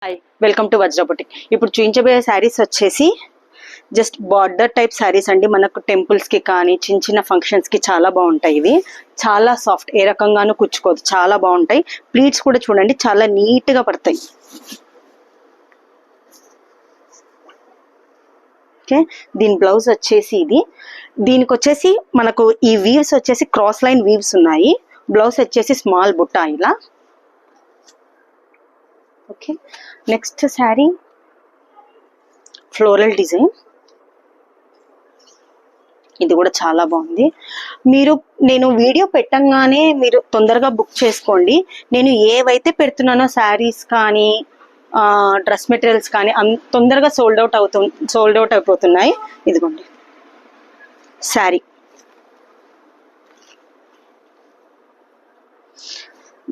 Hi, welcome to Vajra boutique. ఇప్పుడు చూపించబోయే శారీస్ వచ్చేసి జస్ట్ బార్డర్ టైప్ శారీస్ అండి. మనకు టెంపుల్స్ కి కానీ చిన్న చిన్న ఫంక్షన్స్ కి చాలా బాగుంటాయి. ఇవి చాలా సాఫ్ట్, ఏ రకంగానూ కుచ్చుకోదు, చాలా బాగుంటాయి. ప్లీట్స్ కూడా చూడండి, చాలా నీట్ గా పడతాయి. ఓకే, దీని బ్లౌజ్ వచ్చేసి ఇది. దీనికి వచ్చేసి మనకు ఈ వీవ్స్ వచ్చేసి క్రాస్ లైన్ వీవ్స్ ఉన్నాయి. బ్లౌజ్ వచ్చేసి స్మాల్ బుట్ట ఇలా. Okay, next sari floral design. ఇది కూడా చాలా బాగుంది. నేను వీడియో పెట్టంగానే మీరు తొందరగా బుక్ చేసుకోండి. నేను ఏవైతే పెడుతున్నానో శారీస్ కానీ డ్రెస్ మెటీరియల్స్ కానీ తొందరగా సోల్డ్ అవుట్ అయిపోతున్నాయి. ఇదిగోండి శారీ.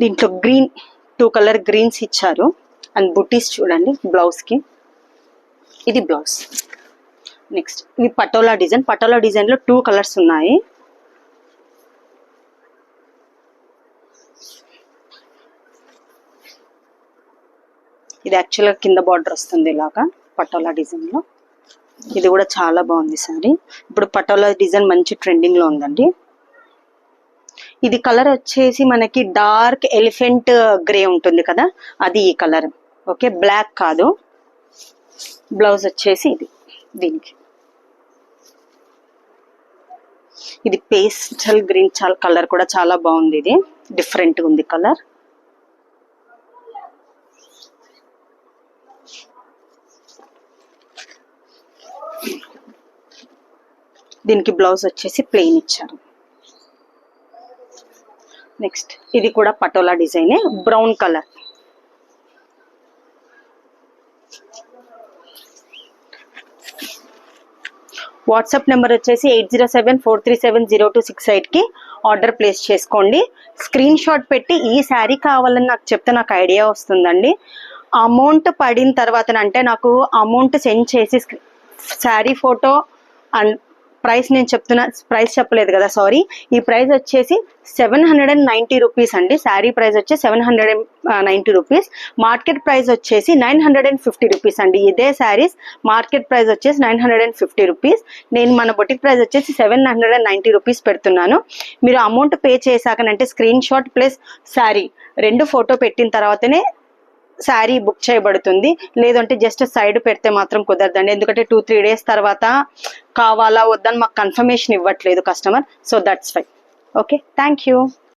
దీంట్లో గ్రీన్ 2 కలర్ గ్రీన్స్ ఇచ్చారు. అండ్ బుటీస్ చూడండి బ్లౌజ్ కి. ఇది బ్లౌజ్. నెక్స్ట్ ఇది పటోలా డిజైన్. పటోలా డిజైన్ లో 2 కలర్స్ ఉన్నాయి. ఇది యాక్చువల్గా కింద బార్డర్ వస్తుంది ఇలాగా పటోలా డిజైన్ లో. ఇది కూడా చాలా బాగుంది సారీ. ఇప్పుడు పటోలా డిజైన్ మంచి ట్రెండింగ్ లో ఉందండి. ఇది కలర్ వచ్చేసి మనకి డార్క్ ఎలిఫెంట్ గ్రే ఉంటుంది కదా, అది ఈ కలర్. ఓకే, బ్లాక్ కాదు. బ్లౌజ్ వచ్చేసి ఇది. దీనికి ఇది పేస్టల్ గ్రీన్, చాలా కలర్ కూడా చాలా బాగుంది. ఇది డిఫరెంట్ ఉంది కలర్. దీనికి బ్లౌజ్ వచ్చేసి ప్లెయిన్ ఇచ్చారు. నెక్స్ట్ ఇది కూడా పటోలా డిజైనే, బ్రౌన్ కలర్. వాట్సాప్ నెంబర్ వచ్చేసి 8074370268 కి ఆర్డర్ ప్లేస్ చేసుకోండి. స్క్రీన్ షాట్ పెట్టి ఈ శారీ కావాలని నాకు చెప్తే నాకు ఐడియా వస్తుందండి. అమౌంట్ పడిన తర్వాత అంటే నాకు అమౌంట్ సెండ్ చేసి శారీ ఫోటో అండ్ ప్రైస్, నేను చెప్తున్నా ప్రైస్ చెప్పలేదు కదా, సారీ. ఈ ప్రైస్ వచ్చేసి 790 రూపీస్ అండి. శారీ ప్రైస్ వచ్చేసి 790 రూపీస్. మార్కెట్ ప్రైస్ వచ్చేసి 950 రూపీస్ అండి. ఇదే శారీస్ మార్కెట్ ప్రైస్ వచ్చేసి 950 రూపీస్. నేను మన బొటిక్ ప్రైస్ వచ్చేసి 790 రూపీస్ పెడుతున్నాను. మీరు అమౌంట్ పే చేశాకనంటే screen shot plus sari 2 photo పెట్టిన తర్వాతనే శారీ బుక్ చేయబడుతుంది. లేదంటే జస్ట్ సైడ్ పెడితే మాత్రం కుదరదండి. ఎందుకంటే 2-3 డేస్ తర్వాత కావాలా వద్దని మాకు కన్ఫర్మేషన్ ఇవ్వట్లేదు customer. So that's why. Okay, thank you.